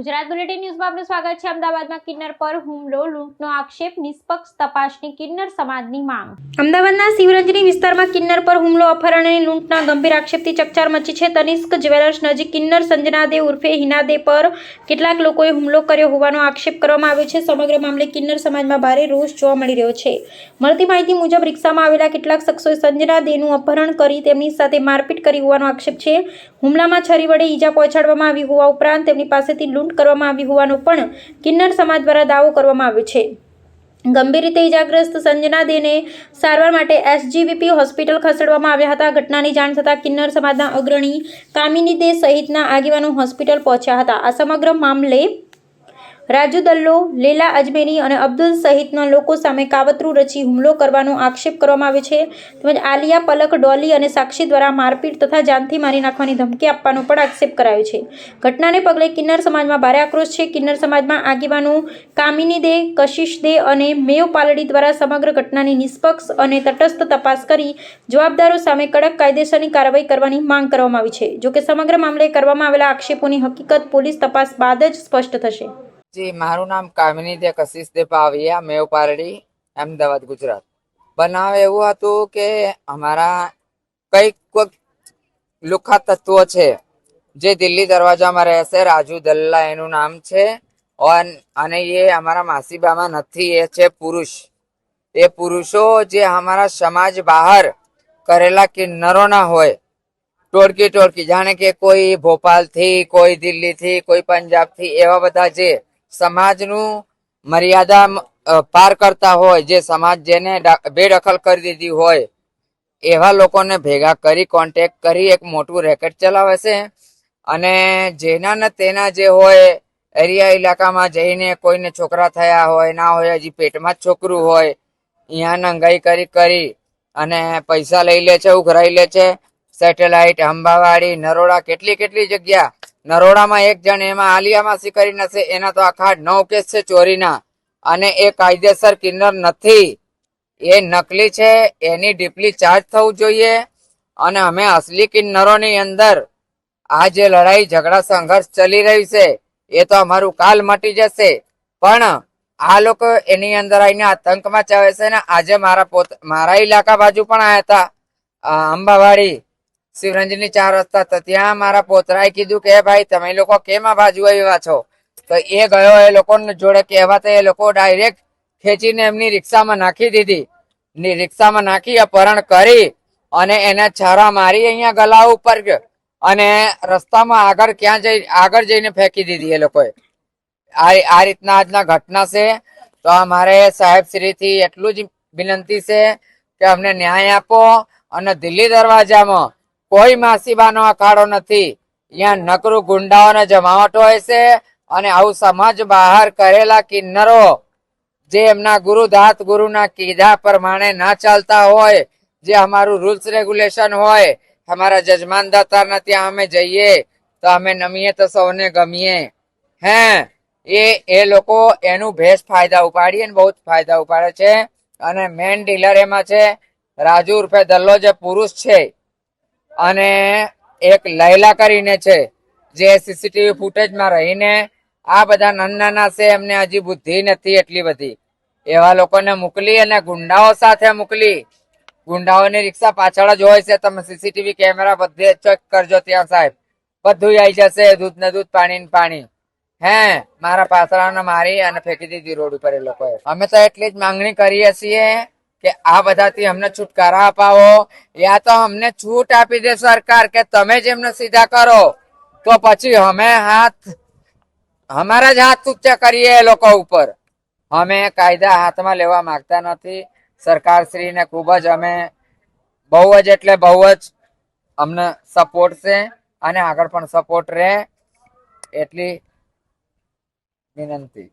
Gujarat bulletin ન્યૂઝમાં આપનું સ્વાગત છે। અમદાવાદમાં કિન્નર પર હુમલો, લૂંટનો આક્ષેપ, નિષ્પક્ષ તપાસની કિન્નર સમાજની માંગ। અમદાવાદના શિવરંજની વિસ્તારમાં કિન્નર પર હુમલો, અપહરણ અને લૂંટના ગંભીર આક્ષેપથી ચકચાર મચી છે। તનિષ્ક જ્વેલર્સ નજીક કિન્નર સંજના દે ઉર્ફે હિના દે પર કેટલાક લોકોએ હુમલો કર્યો હોવાનો આક્ષેપ કરવામાં આવ્યો છે। સમગ્ર મામલે કિન્નર સમાજમાં ભારે રોષ જોવા મળી રહ્યો છે। મળતી માહિતી મુજબ રિક્ષામાં આવેલા કેટલાક શખ્સોએ સંજના દેનું અપહરણ કરી તેમની સાથે મારપીટ કરી હોવાનો આક્ષેપ છે। હુમલામાં છરી વડે ઈજા પહોંચાડવામાં આવી હોવા ઉપરાંત તેમની પાસેથી લૂંટ કરવામાં આવી હોવાનો પણ કિન્નર સમાજ દ્વારા દાવો કરવામાં આવ્યો છે। ગંભીર રીતે ઈજાગ્રસ્ત સંજના દેને સારવાર માટે એસજીવીપી હોસ્પિટલ ખસેડવામાં આવ્યા હતા। ઘટનાની જાણ થતાં કિન્નર સમાજના અગ્રણી કામિની દે સહિતના આગેવાનો હોસ્પિટલ પહોંચ્યા હતા। આ સમગ્ર મામલે રાજુ દલ્લો, લેલા અજમેરી અને અબ્દુલ સહિતના લોકો સામે કાવતરું રચી હુમલો કરવાનો આક્ષેપ કરવામાં આવ્યો છે। તેમજ આલિયા, પલક, ડોલી અને સાક્ષી દ્વારા મારપીટ તથા જાનથી મારી નાખવાની ધમકી આપવાનો પણ આક્ષેપ કરાયો છે। ઘટનાને પગલે કિન્નર સમાજમાં ભારે આક્રોશ છે। કિન્નર સમાજમાં આગેવાનો કામિની દે, કશિશ દે અને મેવ પાલડી દ્વારા સમગ્ર ઘટનાની નિષ્પક્ષ અને તટસ્થ તપાસ કરી જવાબદારો સામે કડક કાયદેસરની કાર્યવાહી કરવાની માંગ કરવામાં આવી છે। જોકે સમગ્ર મામલે કરવામાં આવેલા આક્ષેપોની હકીકત પોલીસ તપાસ બાદ જ સ્પષ્ટ થશે। जी मारू नाम कामिनी दे कशिश दे पाविया मेव पारडी अहमदाबाद गुजरात। बनाव एवं हतुं के अमारा कईक લુખ્ખા તત્વો છે જે દિલ્હી દરવાજામાં રહે છે। રાજુ દલ્લા એનું નામ છે અને એ અમારા માસીબામાં નથી, એ છે પુરુષ। એ પુરુષો જે અમારા સમાજ બહાર કરેલા કિન્નરોના હોય, ટોળકી ટોળકી, જાણે કે કોઈ ભોપાલથી, કોઈ દિલ્હીથી, કોઈ પંજાબથી, એવા બધા જે સમાજનું મર્યાદા પાર કરતા હોય, જે સમાજ જેને બેદખલ કરી દીધી હોય, એવા લોકોને ભેગા કરી કોન્ટેક્ટ કરી એક મોટું રેકેટ ચલાવે છે। અને જેના ને તેના જે હોય એરિયા ઇલાકામાં જઈને કોઈને છોકરા થયા હોય, ના હોય, હજી પેટમાં જ છોકરું હોય, અહીંયા નંગાઈ કરી અને પૈસા લઈ લે છે, ઉઘરાઈ લે છે। સેટેલાઇટ, અંબાવાડી, નરોડા, કેટલી કેટલી જગ્યા। નરોડામાં એક જણ એમાં આલિયા માસી કરીને છે, એના તો આખા 9 કેસ છે ચોરીના, અને એ કાયદેસર કિન્નર નથી, એ નકલી છે। એની ડીપલી ચાર્જ થવું જોઈએ અને અમે અસલી કિન્નરોની અંદર આ જે લડાઈ ઝઘડા સંઘર્ષ ચલી રહ્યું છે એ તો અમારું કાલ મટી જશે, પણ આ લોકો એની અંદર આવીને આતંક મચાવે છે ને। આજે મારા ઇલાકા બાજુ પણ આવ્યા હતા, અંબાવાડી શિવરંજની 4 રસ્તા, તો ત્યાં મારા પોતરાએ કીધું કે ભાઈ તમે લોકો કેમ આ બાજુ આવ્યા છો? તો એ ગયો એ લોકો જોડે કહેવા, તો એ લોકો ડાયરેક્ટ ખેંચીને એમની રિક્ષામાં નાખી દીધી। રિક્ષામાં નાખી અપહરણ કરી અને એને છારા મારી અહીંયા ગલા ઉપર અને રસ્તામાં આગળ જઈને ફેંકી દીધી એ લોકોએ। આ રીતના આજના ઘટના છે। તો અમારે સાહેબ શ્રીથી એટલું જ વિનંતી છે કે અમને ન્યાય આપો અને દિલ્હી દરવાજામાં કોઈ માસીબાનો અખાડો નથી, અહીંયા નકરું ગુંડાઓને જમાવટ હોય છે। અને આવું સમાજ બહાર કરેલા કિન્નરો જે એમના ગુરુના કીધા પ્રમાણે ના ચાલતા હોય, જે અમારું રૂલ્સ રેગ્યુલેશન હોય, અમારા જજમાન દાતારના ત્યાં અમે જઈએ તો અમે નમીએ તો સૌને ગમીએ હે, એ લોકો એનું ભેસ ફાયદા ઉપાડીએ ને બહુ જ ફાયદા ઉપાડે છે। અને મેન ડીલર એમાં છે રાજુ ઉર્ફે દલ્લો, જે પુરુષ છે, અને એક લૈલા કરીને છે જે સીસીટીવી ફૂટેજમાં રહીને આ બધા નાના છે, એમને હજી બુદ્ધિ નથી એટલી બધી, એવા લોકોને મોકલી અને ગુંડાઓ સાથે મોકલી। ગુંડાઓની રિક્ષા પાછળ જ હોય છે, તમે સીસીટીવી કેમેરા બધે ચેક કરજો, ત્યાં સાહેબ બધું આવી જશે, દૂધ ને દૂધ, પાણી ને પાણી હે। મારા પાછળને મારી અને ફેંકી દીધી રોડ ઉપર એ લોકોએ। અમે તો એટલી જ માંગણી કરીએ છીએ કે આ બધાથી અમને છુટકારા અપાવો, યા તો અમને છૂટ આપી દે સરકાર કે તમે જ એમને સીધા કરો, તો પછી અમે અમારા જ હાથ ઊંચા કરીએ એ લોકો ઉપર। અમે કાયદા હાથમાં લેવા માંગતા નથી। સરકારશ્રીને ખૂબ જ અમે બહુ જ એટલે બહુ જ અમને સપોર્ટ છે અને આગળ પણ સપોર્ટ રહે એટલી વિનંતી।